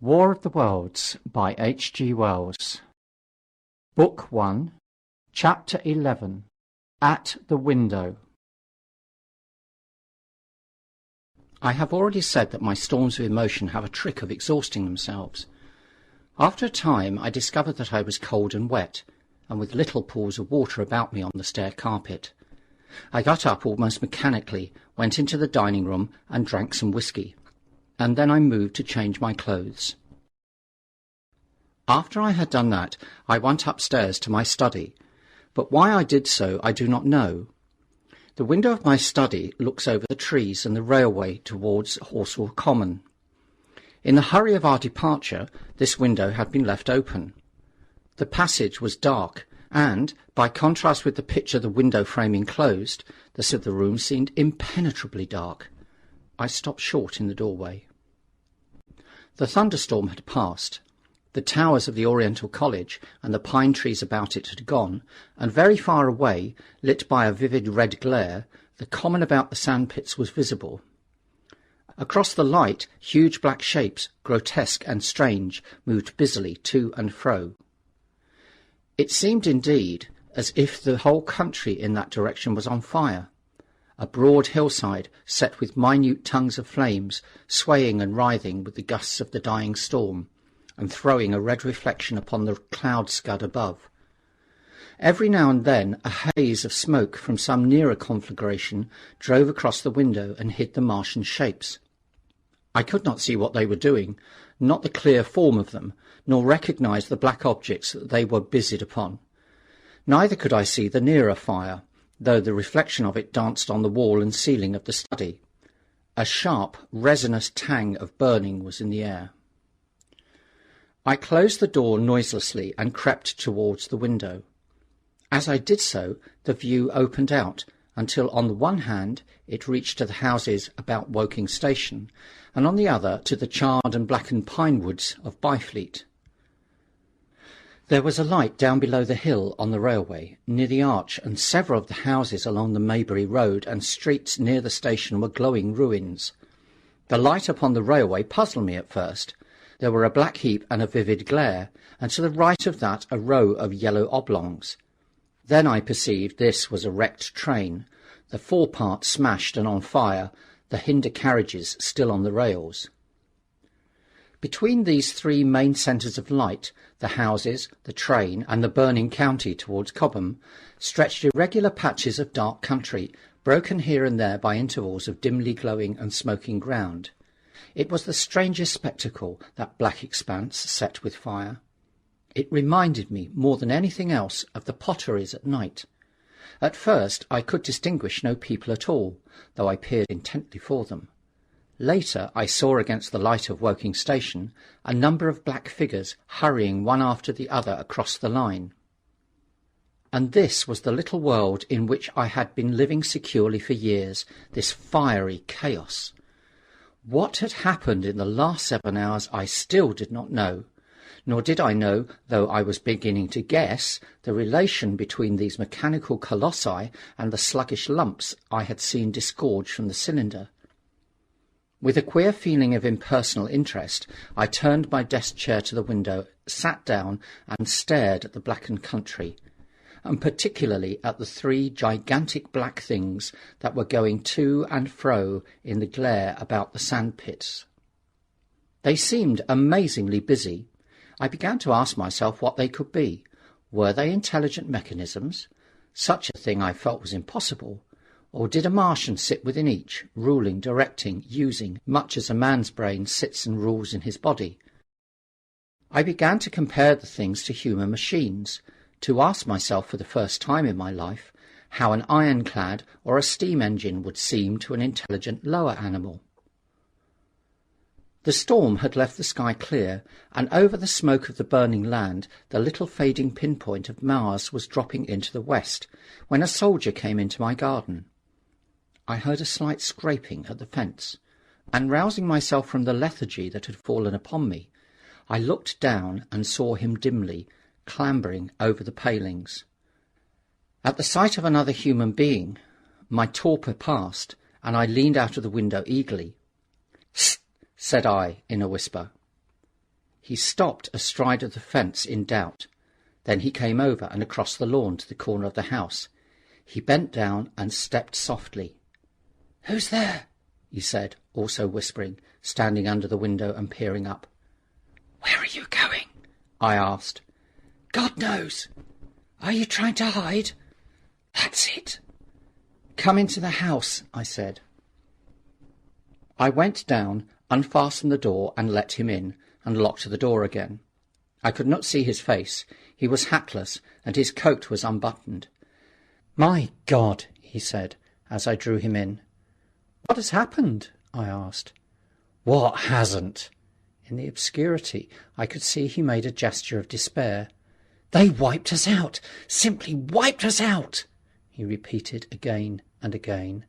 War of the Worlds by H. G. Wells. Book 1, Chapter 11. At the Window. I have already said that my storms of emotion have a trick of exhausting themselves. After a time I discovered that I was cold and wet, and with little pools of water about me on the stair carpet. I got up almost mechanically, went into the dining room and drank some whisky, and then I moved to change my clothes. After I had done that, I went upstairs to my study, but why I did so I do not know. The window of my study looks over the trees and the railway towards Horsell Common. In the hurry of our departure, this window had been left open. The passage was dark, and, by contrast with the picture the window frame enclosed, the rest of the room seemed impenetrably dark. I stopped short in the doorway. The thunderstorm had passed. The towers of the Oriental College and the pine trees about it had gone, and very far away, lit by a vivid red glare, the common about the sandpits was visible. Across the light, huge black shapes, grotesque and strange, moved busily to and fro. It seemed indeed as if the whole country in that direction was on fire. A broad hillside, set with minute tongues of flames, swaying and writhing with the gusts of the dying storm, and throwing a red reflection upon the cloud scud above. Every now and then a haze of smoke from some nearer conflagration drove across the window and hid the Martian shapes. I could not see what they were doing, not the clear form of them, nor recognise the black objects that they were busied upon. Neither could I see the nearer fire, though the reflection of it danced on the wall and ceiling of the study. A sharp, resinous tang of burning was in the air. I closed the door noiselessly and crept towards the window. As I did so, the view opened out, until on the one hand it reached to the houses about Woking Station, and on the other to the charred and blackened pine woods of Byfleet. There was a light down below the hill on the railway, near the arch, and several of the houses along the Maybury Road and streets near the station were glowing ruins. The light upon the railway puzzled me at first. There were a black heap and a vivid glare, and to the right of that a row of yellow oblongs. Then I perceived this was a wrecked train, the forepart smashed and on fire, the hinder carriages still on the rails. Between these three main centres of light, the houses, the train, and the burning county towards Cobham, stretched irregular patches of dark country, broken here and there by intervals of dimly glowing and smoking ground. It was the strangest spectacle, that black expanse set with fire. It reminded me, more than anything else, of the potteries at night. At first I could distinguish no people at all, though I peered intently for them. Later I saw against the light of Woking Station a number of black figures hurrying one after the other across the line. And this was the little world in which I had been living securely for years, this fiery chaos. What had happened in the last 7 hours I still did not know, nor did I know, though I was beginning to guess, the relation between these mechanical colossi and the sluggish lumps I had seen disgorged from the cylinder. With a queer feeling of impersonal interest, I turned my desk chair to the window, sat down, and stared at the blackened country, and particularly at the three gigantic black things that were going to and fro in the glare about the sandpits. They seemed amazingly busy. I began to ask myself what they could be. Were they intelligent mechanisms? Such a thing I felt was impossible. Or did a Martian sit within each, ruling, directing, using, much as a man's brain sits and rules in his body? I began to compare the things to human machines, to ask myself for the first time in my life how an ironclad or a steam engine would seem to an intelligent lower animal. The storm had left the sky clear, and over the smoke of the burning land the little fading pinpoint of Mars was dropping into the west, when a soldier came into my garden. I heard a slight scraping at the fence, and rousing myself from the lethargy that had fallen upon me, I looked down and saw him dimly, clambering over the palings. At the sight of another human being, my torpor passed, and I leaned out of the window eagerly. "Hist!" said I in a whisper. He stopped astride of the fence in doubt. Then he came over and across the lawn to the corner of the house. He bent down and stepped softly. "Who's there?" he said, also whispering, standing under the window and peering up. "Where are you going?" I asked. "God knows. Are you trying to hide?" "That's it." "Come into the house," I said. I went down, unfastened the door and let him in, and locked the door again. I could not see his face. He was hatless, and his coat was unbuttoned. "My God," he said, as I drew him in. "What has happened?" I asked. "What hasn't?" In the obscurity I could see he made a gesture of despair. "They wiped us out! Simply wiped us out!" he repeated again and again.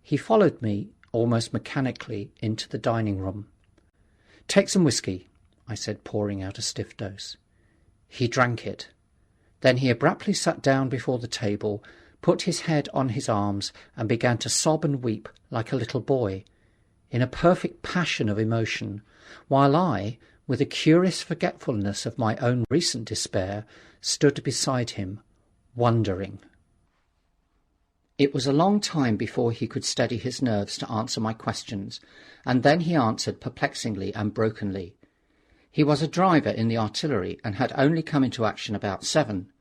He followed me almost mechanically into the dining room. "Take some whiskey," I said, pouring out a stiff dose. He drank it. Then he abruptly sat down before the table, put his head on his arms, and began to sob and weep like a little boy, in a perfect passion of emotion, while I, with a curious forgetfulness of my own recent despair, stood beside him, wondering. It was a long time before he could steady his nerves to answer my questions, and then he answered perplexingly and brokenly. He was a driver in the artillery and had only come into action about 7.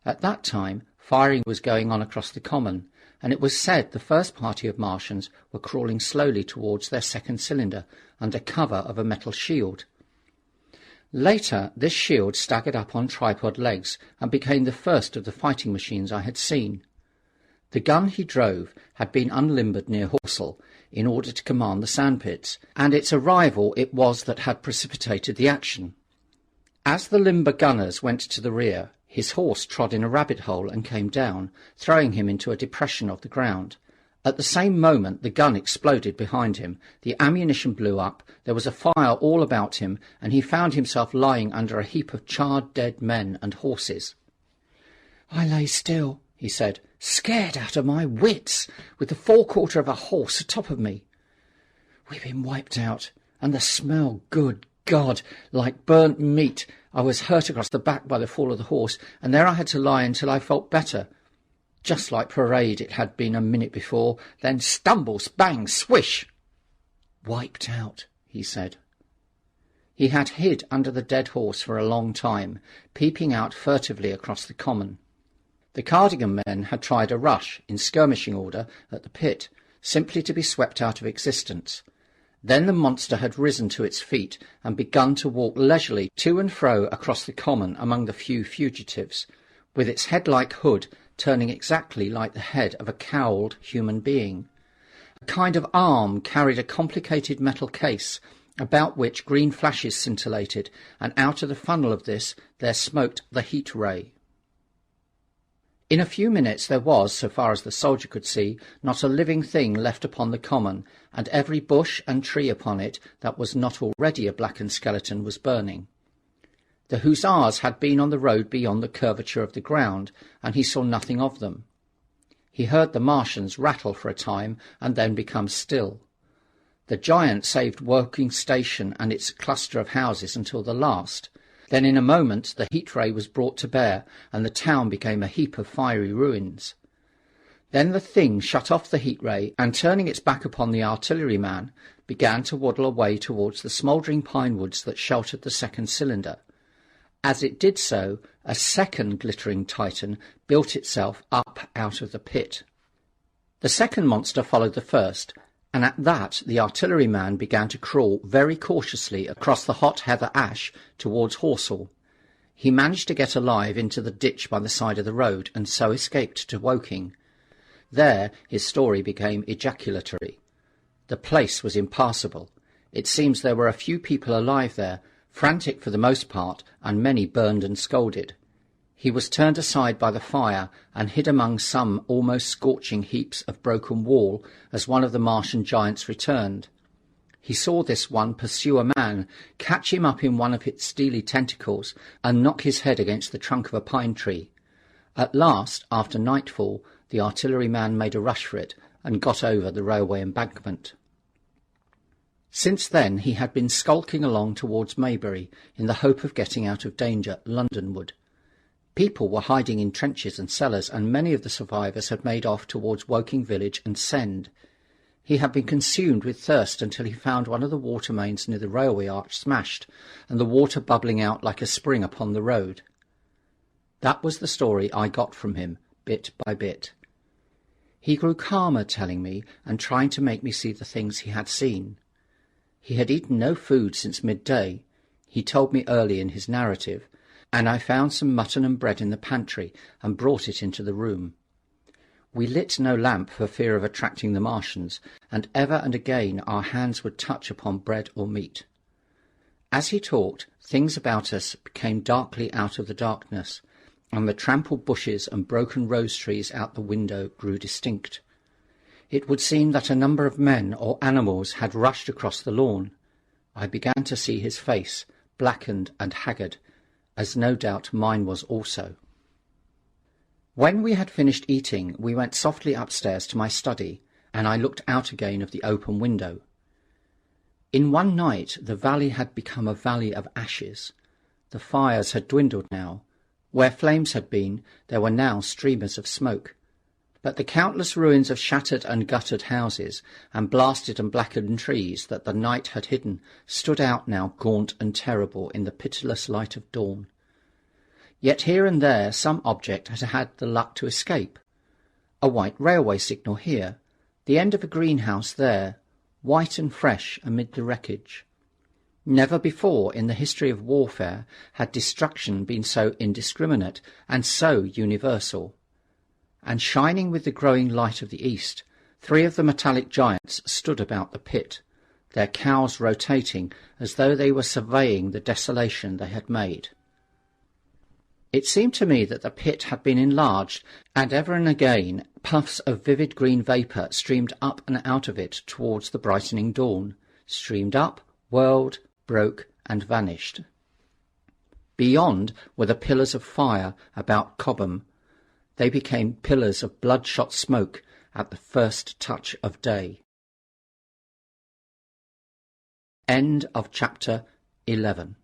At that time, firing was going on across the common, and it was said the first party of Martians were crawling slowly towards their second cylinder under cover of a metal shield. Later, this shield staggered up on tripod legs and became the first of the fighting machines I had seen. The gun he drove had been unlimbered near Horsell in order to command the sandpits, and its arrival it was that had precipitated the action. As the limber gunners went to the rear, his horse trod in a rabbit hole and came down, throwing him into a depression of the ground. At the same moment the gun exploded behind him, the ammunition blew up, there was a fire all about him, and he found himself lying under a heap of charred dead men and horses. "I lay still," he said, "scared out of my wits, with the forequarter of a horse atop of me. We've been wiped out, and the smell, good God, like burnt meat. I was hurt across the back by the fall of the horse, and there I had to lie until I felt better. Just like parade it had been a minute before, then stumbles, bang, swish." "Wiped out," he said. He had hid under the dead horse for a long time, peeping out furtively across the common. The Cardigan men had tried a rush, in skirmishing order, at the pit, simply to be swept out of existence. Then the monster had risen to its feet and begun to walk leisurely to and fro across the common among the few fugitives, with its head-like hood turning exactly like the head of a cowled human being. A kind of arm carried a complicated metal case, about which green flashes scintillated, and out of the funnel of this there smoked the heat ray. In a few minutes there was, so far as the soldier could see, not a living thing left upon the common, and every bush and tree upon it that was not already a blackened skeleton was burning. The hussars had been on the road beyond the curvature of the ground, and he saw nothing of them. He heard the Martians rattle for a time and then become still. The giant saved Woking Station and its cluster of houses until the last. Then in a moment the heat ray was brought to bear, and the town became a heap of fiery ruins. Then the thing shut off the heat ray, and turning its back upon the artilleryman, began to waddle away towards the smouldering pine woods that sheltered the second cylinder. As it did so, a second glittering titan built itself up out of the pit. The second monster followed the first, and at that the artilleryman began to crawl very cautiously across the hot heather ash towards Horsell. He managed to get alive into the ditch by the side of the road, and so escaped to Woking. There his story became ejaculatory. The place was impassable. It seems there were a few people alive there, frantic for the most part, and many burned and scalded. He was turned aside by the fire and hid among some almost scorching heaps of broken wall as one of the Martian giants returned. He saw this one pursue a man, catch him up in one of its steely tentacles, and knock his head against the trunk of a pine tree. At last, after nightfall, the artilleryman made a rush for it and got over the railway embankment. Since then he had been skulking along towards Maybury in the hope of getting out of danger Londonward. People were hiding in trenches and cellars, and many of the survivors had made off towards Woking village and Send. He had been consumed with thirst until he found one of the water mains near the railway arch smashed, and the water bubbling out like a spring upon the road. That was the story I got from him, bit by bit. He grew calmer telling me and trying to make me see the things he had seen. He had eaten no food since midday, he told me early in his narrative, and I found some mutton and bread in the pantry and brought it into the room. We lit no lamp for fear of attracting the Martians, and ever and again our hands would touch upon bread or meat. As he talked, things about us came darkly out of the darkness, and the trampled bushes and broken rose trees out the window grew distinct. It would seem that a number of men or animals had rushed across the lawn. I began to see his face, blackened and haggard, as no doubt mine was also. When we had finished eating, we went softly upstairs to my study, and I looked out again of the open window. In one night the valley had become a valley of ashes. The fires had dwindled now. Where flames had been, there were now streamers of smoke. But the countless ruins of shattered and guttered houses, and blasted and blackened trees that the night had hidden, stood out now gaunt and terrible in the pitiless light of dawn. Yet here and there some object had had the luck to escape. A white railway signal here, the end of a greenhouse there, white and fresh amid the wreckage. Never before in the history of warfare had destruction been so indiscriminate and so universal. And shining with the growing light of the east, 3 of the metallic giants stood about the pit, their cowls rotating as though they were surveying the desolation they had made. It seemed to me that the pit had been enlarged, and ever and again puffs of vivid green vapour streamed up and out of it towards the brightening dawn, streamed up, whirled, broke, and vanished. Beyond were the pillars of fire about Cobham. They became pillars of bloodshot smoke at the first touch of day. End of chapter 11.